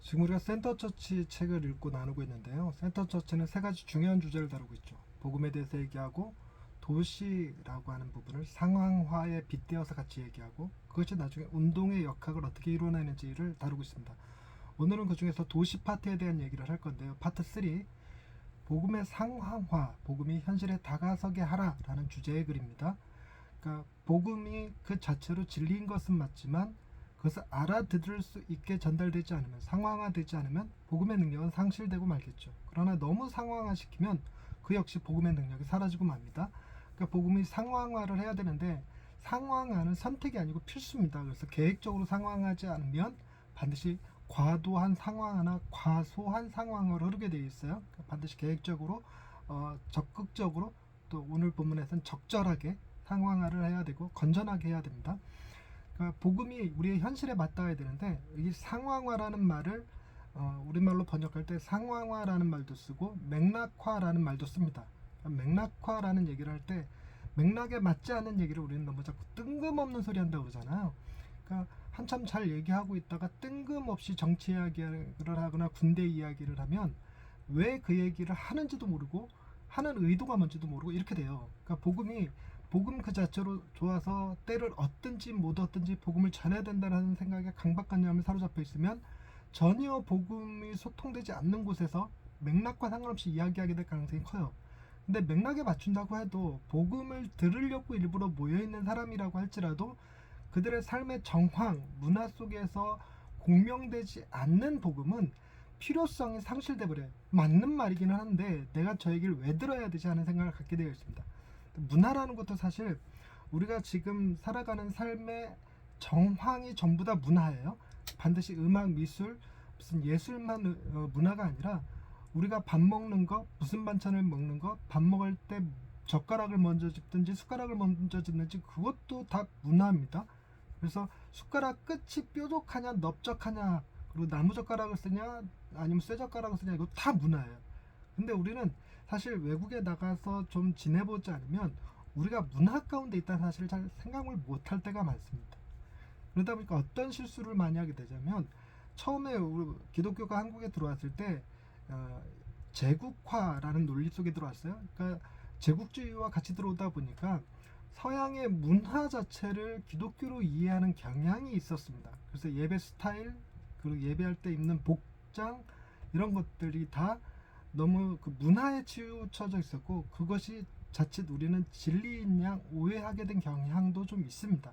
지금 우리가 센터처치 책을 읽고 나누고 있는데요. 센터처치는 세 가지 중요한 주제를 다루고 있죠. 복음에 대해서 얘기하고, 도시라고 하는 부분을 상황화에 빗대어서 같이 얘기하고, 그것이 나중에 운동의 역학을 어떻게 이루어내는지를 다루고 있습니다. 오늘은 그 중에서 도시 파트에 대한 얘기를 할 건데요. 파트 3, 복음의 상황화, 복음이 현실에 다가서게 하라라는 주제의 글입니다. 그러니까 복음이 그 자체로 진리인 것은 맞지만 그것을 알아들을 수 있게 전달되지 않으면, 상황화되지 않으면 복음의 능력은 상실되고 말겠죠. 그러나 너무 상황화시키면 그 역시 복음의 능력이 사라지고 맙니다. 그러니까 복음이 상황화를 해야 되는데, 상황화는 선택이 아니고 필수입니다. 그래서 계획적으로 상황하지 않으면 반드시 과도한 상황화나 과소한 상황으로 흐르게 되어 있어요. 그러니까 반드시 계획적으로, 적극적으로, 또 오늘 본문에서는 적절하게 상황화를 해야 되고 건전하게 해야 됩니다. 그러니까 복음이 우리의 현실에 맞닿아야 되는데, 이 상황화라는 말을 우리말로 번역할 때 상황화라는 말도 쓰고 맥락화라는 말도 씁니다. 그러니까 맥락화라는 얘기를 할 때 맥락에 맞지 않는 얘기를 우리는 너무 자꾸 뜬금없는 소리 한다고 그러잖아요. 그러니까 한참 잘 얘기하고 있다가 뜬금없이 정치 이야기를 하거나 군대 이야기를 하면 왜 그 얘기를 하는지도 모르고 하는 의도가 뭔지도 모르고 이렇게 돼요. 그러니까 복음 그 자체로 좋아서 때를 얻든지 못 얻든지 복음을 전해야 된다는 생각에 강박관념에 사로잡혀 있으면 전혀 복음이 소통되지 않는 곳에서 맥락과 상관없이 이야기하게 될 가능성이 커요. 근데 맥락에 맞춘다고 해도 복음을 들으려고 일부러 모여있는 사람이라고 할지라도 그들의 삶의 정황, 문화 속에서 공명되지 않는 복음은 필요성이 상실돼 버려요. 맞는 말이기는 한데 내가 저 얘기를 왜 들어야 되지 하는 생각을 갖게 되어 있습니다. 문화라는 것도 사실 우리가 지금 살아가는 삶의 정황이 전부 다 문화예요. 반드시 음악, 미술, 무슨 예술만 문화가 아니라 우리가 밥 먹는 거, 무슨 반찬을 먹는 거, 밥 먹을 때 젓가락을 먼저 짚든지 숟가락을 먼저 짚는지 그것도 다 문화입니다. 그래서 숟가락 끝이 뾰족하냐 넓적하냐, 그리고 나무 젓가락을 쓰냐 아니면 쇠 젓가락을 쓰냐, 이거 다 문화예요. 근데 우리는 사실 외국에 나가서 좀 지내보지 않으면 우리가 문화 가운데 있다는 사실을 잘 생각을 못할 때가 많습니다. 그러다 보니까 어떤 실수를 많이 하게 되냐면, 처음에 우리 기독교가 한국에 들어왔을 때 제국화라는 논리 속에 들어왔어요. 그러니까 제국주의와 같이 들어오다 보니까 서양의 문화 자체를 기독교로 이해하는 경향이 있었습니다. 그래서 예배 스타일, 그리고 예배할 때 입는 복장, 이런 것들이 다 너무 그 문화에 치우쳐져 있었고, 그것이 자칫 우리는 진리인 양 오해하게 된 경향도 좀 있습니다.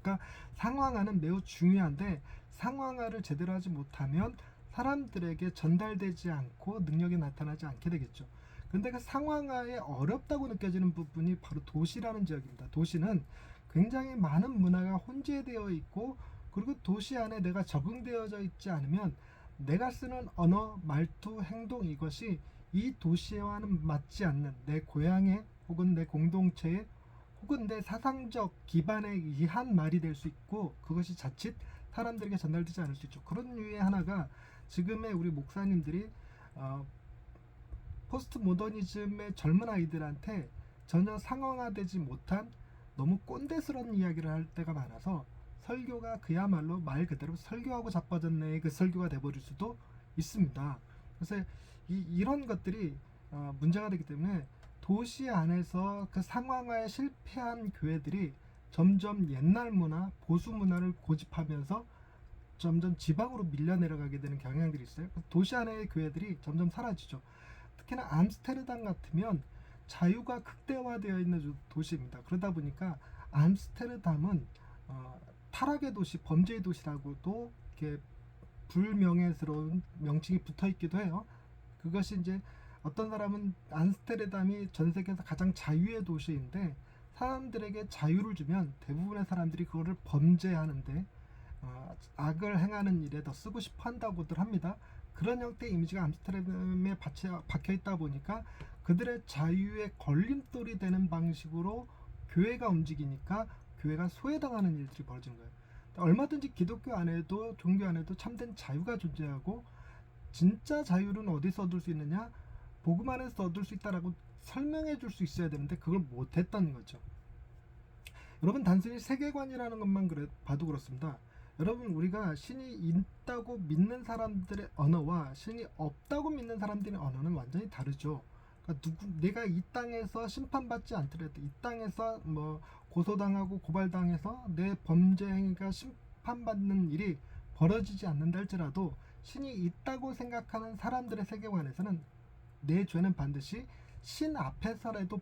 그러니까 상황화는 매우 중요한데, 상황화를 제대로 하지 못하면 사람들에게 전달되지 않고 능력이 나타나지 않게 되겠죠. 근데 그 상황화에 어렵다고 느껴지는 부분이 바로 도시라는 지역입니다. 도시는 굉장히 많은 문화가 혼재되어 있고, 그리고 도시 안에 내가 적응되어져 있지 않으면 내가 쓰는 언어, 말투, 행동, 이것이 이 도시와는 맞지 않는 내 고향의 혹은 내 공동체의 혹은 내 사상적 기반에 의한 말이 될 수 있고, 그것이 자칫 사람들에게 전달되지 않을 수 있죠. 그런 이유의 하나가 지금의 우리 목사님들이 포스트 모더니즘의 젊은 아이들한테 전혀 상황화되지 못한 너무 꼰대스러운 이야기를 할 때가 많아서 설교가 그야말로 말 그대로 설교하고 자빠졌네의 그 설교가 돼버릴 수도 있습니다. 그래서 이런 것들이 문제가 되기 때문에 도시 안에서 그 상황화에 실패한 교회들이 점점 옛날 문화, 보수 문화를 고집하면서 점점 지방으로 밀려 내려가게 되는 경향들이 있어요. 도시 안의 교회들이 점점 사라지죠. 특히나 암스테르담 같으면 자유가 극대화되어 있는 도시입니다. 그러다 보니까 암스테르담은 타락의 도시, 범죄의 도시라고도 이렇게 불명예스러운 명칭이 붙어 있기도 해요. 그것이 이제 어떤 사람은 암스테르담이 전 세계에서 가장 자유의 도시인데, 사람들에게 자유를 주면 대부분의 사람들이 그거를 범죄하는데 악을 행하는 일에 더 쓰고 싶어 한다고들 합니다. 그런 형태의 이미지가 암스테르담에 박혀 있다 보니까 그들의 자유의 걸림돌이 되는 방식으로 교회가 움직이니까 교회가 소외당하는 일들이 벌어지는 거예요. 얼마든지 기독교 안에도 종교 안에도 참된 자유가 존재하고, 진짜 자유는 어디서 얻을 수 있느냐? 복음 안에서 얻을 수 있다라고 설명해 줄 수 있어야 되는데 그걸 못했다는 거죠. 여러분, 단순히 세계관이라는 것만 봐도 그렇습니다. 여러분, 우리가 신이 있다고 믿는 사람들의 언어와 신이 없다고 믿는 사람들의 언어는 완전히 다르죠. 그러니까 내가 이 땅에서 심판받지 않더라도, 이 땅에서 뭐 고소당하고 고발당해서 내 범죄 행위가 심판받는 일이 벌어지지 않는다 할지라도, 신이 있다고 생각하는 사람들의 세계관에서는 내 죄는 반드시 신 앞에서라도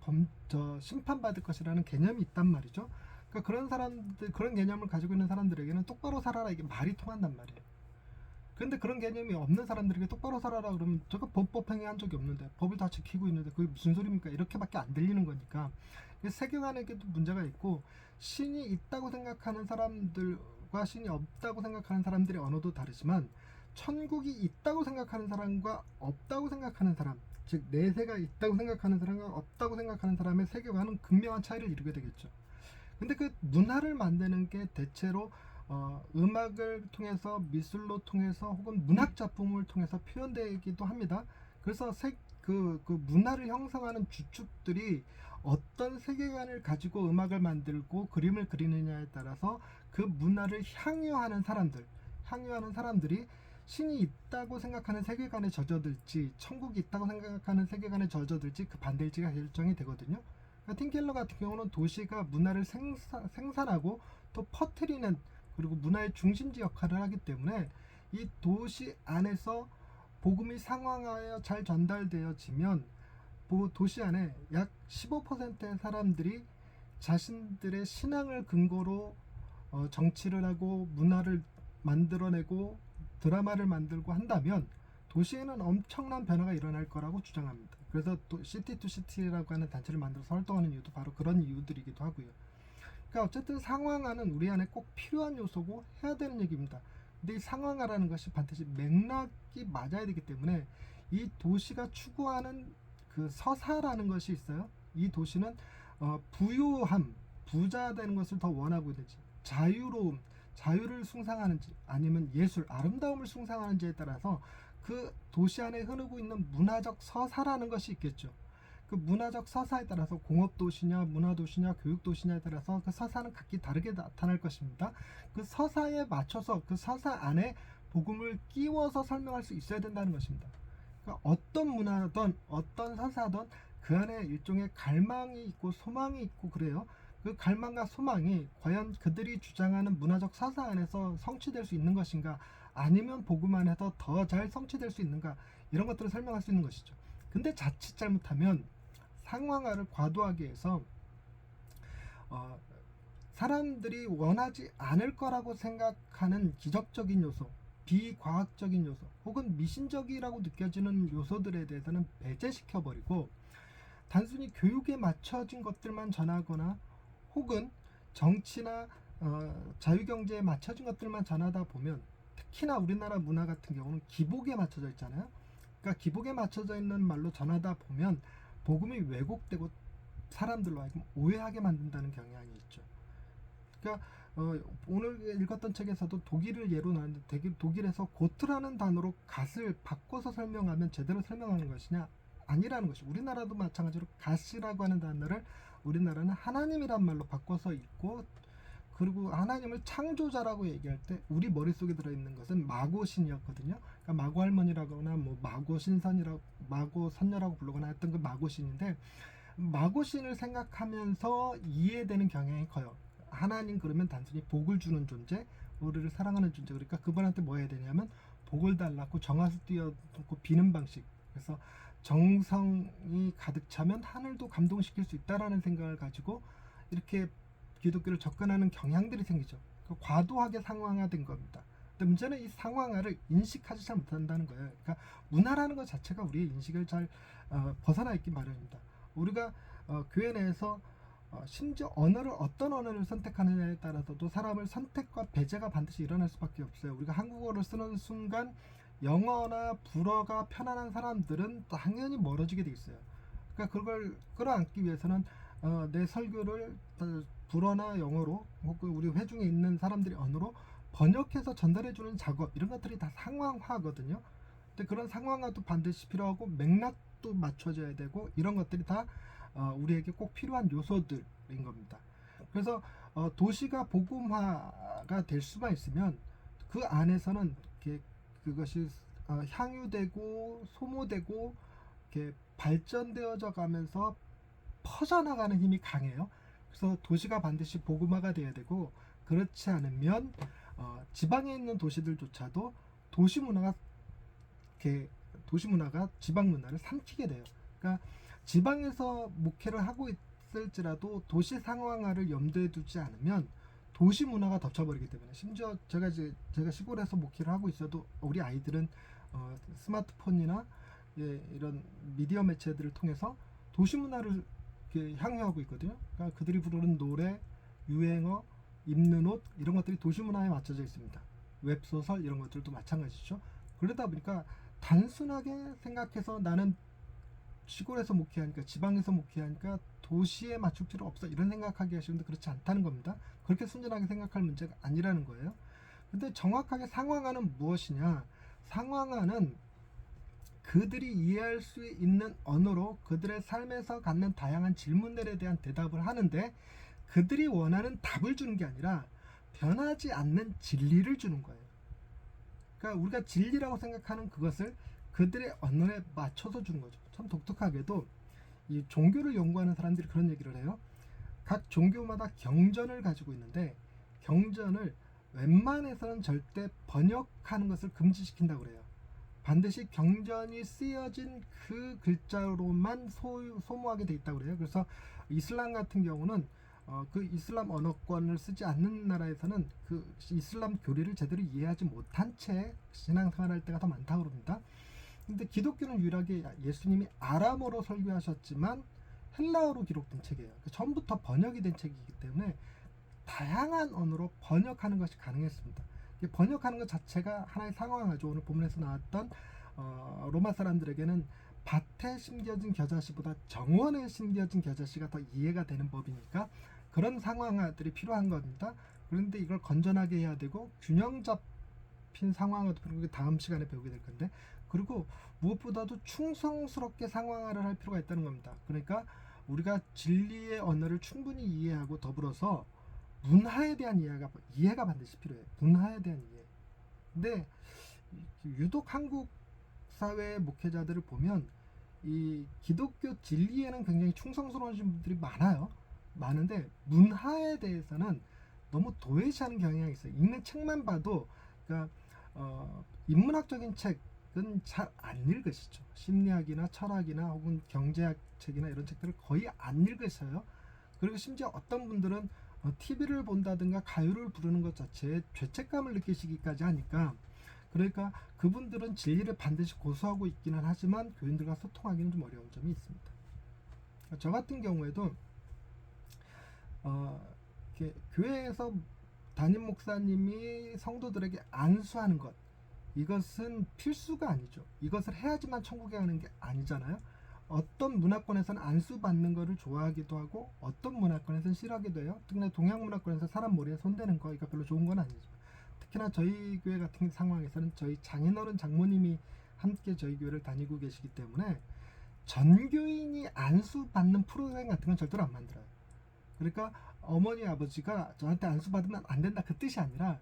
심판받을 것이라는 개념이 있단 말이죠. 그러니까 그런 사람들, 그런 개념을 가지고 있는 사람들에게는 똑바로 살아라, 이게 말이 통한단 말이에요. 근데 그런 개념이 없는 사람들에게 똑바로 살아라 그러면, 제가 범법행위 한 적이 없는데 법을 다 지키고 있는데 그게 무슨 소리입니까? 이렇게밖에 안 들리는 거니까. 세계관에게도 문제가 있고, 신이 있다고 생각하는 사람들과 신이 없다고 생각하는 사람들의 언어도 다르지만, 천국이 있다고 생각하는 사람과 없다고 생각하는 사람, 즉 내세가 있다고 생각하는 사람과 없다고 생각하는 사람의 세계관은 극명한 차이를 이루게 되겠죠. 근데 그 문화를 만드는 게 대체로 음악을 통해서, 미술로 통해서, 혹은 문학 작품을 통해서 표현되기도 합니다. 그래서 그 문화를 형성하는 주축들이 어떤 세계관을 가지고 음악을 만들고 그림을 그리느냐에 따라서 그 문화를 향유하는 사람들이 신이 있다고 생각하는 세계관에 젖어들지, 천국이 있다고 생각하는 세계관에 젖어들지, 그 반대일지가 결정이 되거든요. 그러니까 틴켈러 같은 경우는 도시가 문화를 생산하고 또 퍼뜨리는, 그리고 문화의 중심지 역할을 하기 때문에 이 도시 안에서 복음이 상황하여 잘 전달되어지면 도시 안에 약 15%의 사람들이 자신들의 신앙을 근거로 정치를 하고 문화를 만들어내고 드라마를 만들고 한다면 도시에는 엄청난 변화가 일어날 거라고 주장합니다. 그래서 또 시티 투 시티라고 하는 단체를 만들어서 활동하는 이유도 바로 그런 이유들이기도 하고요. 그러니까 어쨌든 상황화는 우리 안에 꼭 필요한 요소고 해야 되는 얘기입니다. 근데 이 상황화라는 것이 반드시 맥락이 맞아야 되기 때문에, 이 도시가 추구하는 그 서사라는 것이 있어요. 이 도시는 부유함, 부자 되는 것을 더 원하고 있는지, 자유로움, 자유를 숭상하는지, 아니면 예술, 아름다움을 숭상하는지에 따라서 그 도시 안에 흐르고 있는 문화적 서사라는 것이 있겠죠. 그 문화적 서사에 따라서 공업도시냐, 문화도시냐, 교육도시냐에 따라서 그 서사는 각기 다르게 나타날 것입니다. 그 서사에 맞춰서, 그 서사 안에 복음을 끼워서 설명할 수 있어야 된다는 것입니다. 그러니까 어떤 문화든 어떤 서사든 그 안에 일종의 갈망이 있고 소망이 있고 그래요. 그 갈망과 소망이 과연 그들이 주장하는 문화적 서사 안에서 성취될 수 있는 것인가, 아니면 복음 안에서 더 잘 성취될 수 있는가, 이런 것들을 설명할 수 있는 것이죠. 근데 자칫 잘못하면 상황화를 과도하게 해서 사람들이 원하지 않을 거라고 생각하는 기적적인 요소, 비과학적인 요소, 혹은 미신적이라고 느껴지는 요소들에 대해서는 배제시켜버리고 단순히 교육에 맞춰진 것들만 전하거나, 혹은 정치나 자유경제에 맞춰진 것들만 전하다 보면, 특히나 우리나라 문화 같은 경우는 기복에 맞춰져 있잖아요. 그러니까 기복에 맞춰져 있는 말로 전하다 보면 복음이 왜곡되고 사람들로 하여금 오해하게 만든다는 경향이 있죠. 그러니까 오늘 읽었던 책에서도 독일을 예로 나왔는데, 독일에서 고트라는 단어로 갓을 바꿔서 설명하면 제대로 설명하는 것이냐? 아니라는 것이. 우리나라도 마찬가지로 갓이라고 하는 단어를 우리나라는 하나님이란 말로 바꿔서 읽고, 그리고 하나님을 창조자라고 얘기할 때 우리 머릿속에 들어있는 것은 마고신이었거든요. 그러니까 마고할머니라거나 뭐 마고신선이라고, 마고선녀라고 부르거나 했던 그 마고신인데, 마고신을 생각하면서 이해되는 경향이 커요. 하나님 그러면 단순히 복을 주는 존재, 우리를 사랑하는 존재. 그러니까 그분한테 뭐 해야 되냐면 복을 달라고 정화수 띄워놓고 비는 방식. 그래서 정성이 가득 차면 하늘도 감동시킬 수 있다라는 생각을 가지고 이렇게 기독교를 접근하는 경향들이 생기죠. 과도하게 상황화된 겁니다. 근데 문제는 이 상황화를 인식하지 잘 못한다는 거예요. 그러니까 문화라는 것 자체가 우리의 인식을 잘 벗어나 있기 마련입니다. 우리가 교회 내에서 심지어 어떤 언어를 선택하느냐에 따라서도 사람을 선택과 배제가 반드시 일어날 수밖에 없어요. 우리가 한국어를 쓰는 순간 영어나 불어가 편안한 사람들은 당연히 멀어지게 돼 있어요. 그러니까 그걸 끌어안기 위해서는 내 설교를 불어나 영어로, 혹은 우리 회중에 있는 사람들이 언어로 번역해서 전달해주는 작업, 이런 것들이 다 상황화거든요. 근데 그런 상황화도 반드시 필요하고 맥락도 맞춰져야 되고, 이런 것들이 다 우리에게 꼭 필요한 요소들인 겁니다. 그래서 도시가 복음화가 될 수만 있으면 그 안에서는 그것이 향유되고 소모되고 이렇게 발전되어져 가면서 퍼져나가는 힘이 강해요. 그래서 도시가 반드시 복음화가 돼야 되고, 그렇지 않으면 지방에 있는 도시들조차도 도시 문화가 지방 문화를 삼키게 돼요. 그러니까 지방에서 목회를 하고 있을지라도 도시 상황화를 염두에 두지 않으면 도시 문화가 덮쳐버리기 때문에, 심지어 제가 시골에서 목회를 하고 있어도 우리 아이들은 스마트폰이나 이런 미디어 매체들을 통해서 도시 문화를 향유하고 있거든요. 그러니까 그들이 부르는 노래, 유행어, 입는 옷, 이런 것들이 도시 문화에 맞춰져 있습니다. 웹소설 이런 것들도 마찬가지죠. 그러다 보니까 단순하게 생각해서 나는 시골에서 목회하니까, 지방에서 목회하니까 도시에 맞출 필요 없어, 이런 생각하기 하시는데 그렇지 않다는 겁니다. 그렇게 순전하게 생각할 문제가 아니라는 거예요. 근데 정확하게 상황화는 무엇이냐? 상황화는 그들이 이해할 수 있는 언어로 그들의 삶에서 갖는 다양한 질문들에 대한 대답을 하는데, 그들이 원하는 답을 주는 게 아니라 변하지 않는 진리를 주는 거예요. 그러니까 우리가 진리라고 생각하는 그것을 그들의 언어에 맞춰서 주는 거죠. 참 독특하게도 이 종교를 연구하는 사람들이 그런 얘기를 해요. 각 종교마다 경전을 가지고 있는데, 경전을 웬만해서는 절대 번역하는 것을 금지시킨다고 그래요. 반드시 경전이 쓰여진 그 글자로만 소모하게 돼 있다고 그래요. 그래서 이슬람 같은 경우는 그 이슬람 언어권을 쓰지 않는 나라에서는 그 이슬람 교리를 제대로 이해하지 못한 채 신앙생활할 때가 더 많다고 그럽니다. 근데 기독교는 유일하게 예수님이 아람어로 설교하셨지만 헬라어로 기록된 책이에요. 처음부터 번역이 된 책이기 때문에 다양한 언어로 번역하는 것이 가능했습니다. 번역하는 것 자체가 하나의 상황화죠. 오늘 본문에서 나왔던 로마 사람들에게는 밭에 심겨진 겨자씨보다 정원에 심겨진 겨자씨가 더 이해가 되는 법이니까 그런 상황화들이 필요한 겁니다. 그런데 이걸 건전하게 해야 되고 균형 잡힌 상황화도 필요하고, 다음 시간에 배우게 될 건데, 그리고 무엇보다도 충성스럽게 상황화를 할 필요가 있다는 겁니다. 그러니까 우리가 진리의 언어를 충분히 이해하고 더불어서 문화에 대한 이해가 반드시 필요해요. 문화에 대한 이해. 근데 유독 한국 사회의 목회자들을 보면 이 기독교 진리에는 굉장히 충성스러우신 분들이 많은데 문화에 대해서는 너무 도외시하는 경향이 있어요. 읽는 책만 봐도, 그러니까 인문학적인 책은 잘 안 읽으시죠. 심리학이나 철학이나 혹은 경제학 책이나 이런 책들을 거의 안 읽으셔요. 그리고 심지어 어떤 분들은 TV를 본다든가 가요를 부르는 것 자체에 죄책감을 느끼시기까지 하니까, 그러니까 그분들은 진리를 반드시 고수하고 있기는 하지만 교인들과 소통하기는 좀 어려운 점이 있습니다. 저 같은 경우에도 교회에서 담임 목사님이 성도들에게 안수하는 것, 이것은 필수가 아니죠. 이것을 해야지만 천국에 가는 게 아니잖아요. 어떤 문화권에서는 안수 받는 거를 좋아하기도 하고 어떤 문화권에서는 싫어하기도 해요. 특히나 동양 문화권에서 사람 머리에 손대는 거, 이거 별로 좋은 건 아니죠. 특히나 저희 교회 같은 상황에서는 저희 장인어른 장모님이 함께 저희 교회를 다니고 계시기 때문에 전교인이 안수 받는 프로그램 같은 건 절대로 안 만들어요. 그러니까 어머니 아버지가 저한테 안수 받으면 안 된다, 그 뜻이 아니라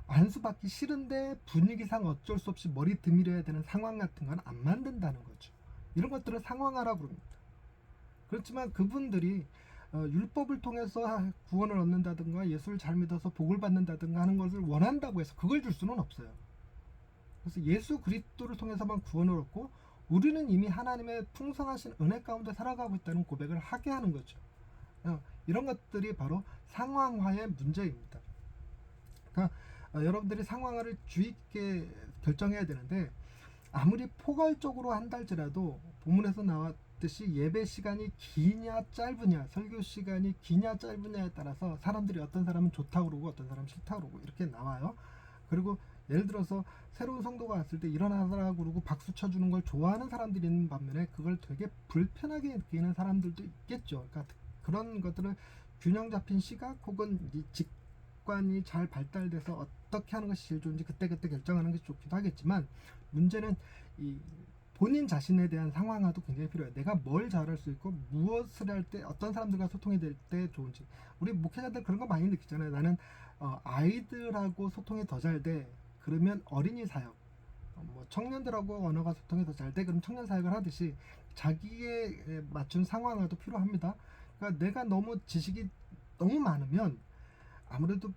안수 받기 싫은데 분위기상 어쩔 수 없이 머리 드밀어야 되는 상황 같은 건 안 만든다는 거죠. 이런 것들을 상황화라고 그럽니다. 그렇지만 그분들이 율법을 통해서 구원을 얻는다든가 예수를 잘 믿어서 복을 받는다든가 하는 것을 원한다고 해서 그걸 줄 수는 없어요. 그래서 예수 그리스도를 통해서만 구원을 얻고 우리는 이미 하나님의 풍성하신 은혜 가운데 살아가고 있다는 고백을 하게 하는 거죠. 이런 것들이 바로 상황화의 문제입니다. 그러니까 여러분들이 상황화를 주의 깊게 결정해야 되는데, 아무리 포괄적으로 한달지라도 본문에서 나왔듯이 예배 시간이 기냐 짧으냐, 설교 시간이 기냐 짧으냐에 따라서 사람들이, 어떤 사람은 좋다고 그러고 어떤 사람은 싫다고 그러고 이렇게 나와요. 그리고 예를 들어서 새로운 성도가 왔을 때 일어나라고 그러고 박수 쳐주는 걸 좋아하는 사람들이 있는 반면에 그걸 되게 불편하게 느끼는 사람들도 있겠죠. 그러니까 그런 것들을 균형 잡힌 시각 혹은 이 직관이 잘 발달돼서 어떻게 하는 것이 제일 좋은지 그때그때 결정하는 것이 좋기도 하겠지만, 문제는 이 본인 자신에 대한 상황화도 굉장히 필요해요. 내가 뭘 잘할 수 있고 무엇을 할 때 어떤 사람들과 소통이 될 때 좋은지. 우리 목회자들 그런 거 많이 느끼잖아요. 나는 아이들하고 소통이 더 잘 돼. 그러면 어린이 사역, 뭐 청년들하고 언어가 소통이 더 잘 돼. 그럼 청년 사역을 하듯이 자기에 맞춘 상황화도 필요합니다. 그러니까 내가 너무 지식이 너무 많으면 아무래도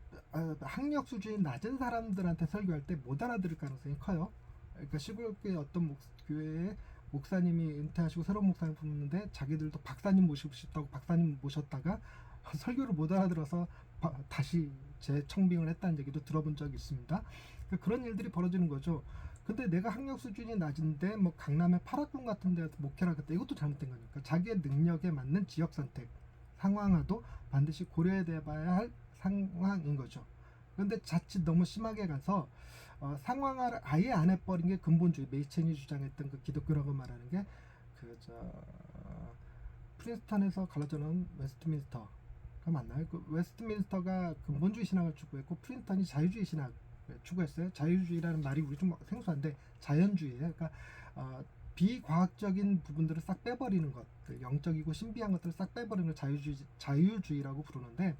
학력 수준이 낮은 사람들한테 설교할 때 못 알아들을 가능성이 커요. 그러니까 시골교회 어떤 교회에 목사님이 은퇴하시고 새로운 목사님 부르는데 자기들도 박사님 모시고 싶다고 박사님 모셨다가 설교를 못 알아들어서 다시 재청빙을 했다는 얘기도 들어본 적이 있습니다. 그러니까 그런 일들이 벌어지는 거죠. 근데 내가 학력 수준이 낮은데 뭐 강남의 파라군 같은 데서 목회를 하겠다, 이것도 잘못된 거니까 자기의 능력에 맞는 지역 선택, 상황화도 반드시 고려해 봐야 할 상황인 거죠. 그런데 자칫 너무 심하게 가서 상황화를 아예 안 해버린 게 근본주의, 메이첸이 주장했던 그 기독교라고 말하는 게 프린스턴에서 갈라져 나온 웨스트민스터가 맞나요? 그 웨스트민스터가 근본주의 신학을 추구했고 프린스턴이 자유주의 신학을 추구했어요. 자유주의라는 말이 우리 좀 생소한데 자연주의예요. 그러니까 비과학적인 부분들을 싹 빼버리는 것, 영적이고 신비한 것들을 싹 빼버리는 걸 자유주의라고 부르는데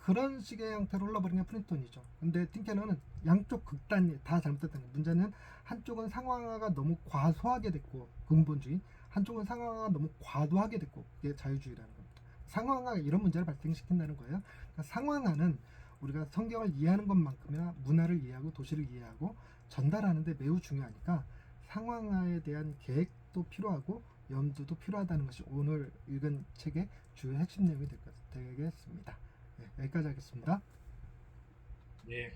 그런 식의 형태로 흘러버린 게 프린턴이죠. 근데 틴케너는 양쪽 극단이 다 잘못됐다는 거예요. 문제는 한쪽은 상황화가 너무 과소하게 됐고 근본주의, 한쪽은 상황화가 너무 과도하게 됐고 이게 자유주의라는 겁니다. 상황화가 이런 문제를 발생시킨다는 거예요. 그러니까 상황화는 우리가 성경을 이해하는 것만큼이나 문화를 이해하고 도시를 이해하고 전달하는 데 매우 중요하니까 상황화에 대한 계획도 필요하고 염두도 필요하다는 것이 오늘 읽은 책의 주요 핵심 내용이 되겠습니다. 네, 여기까지 하겠습니다. 네,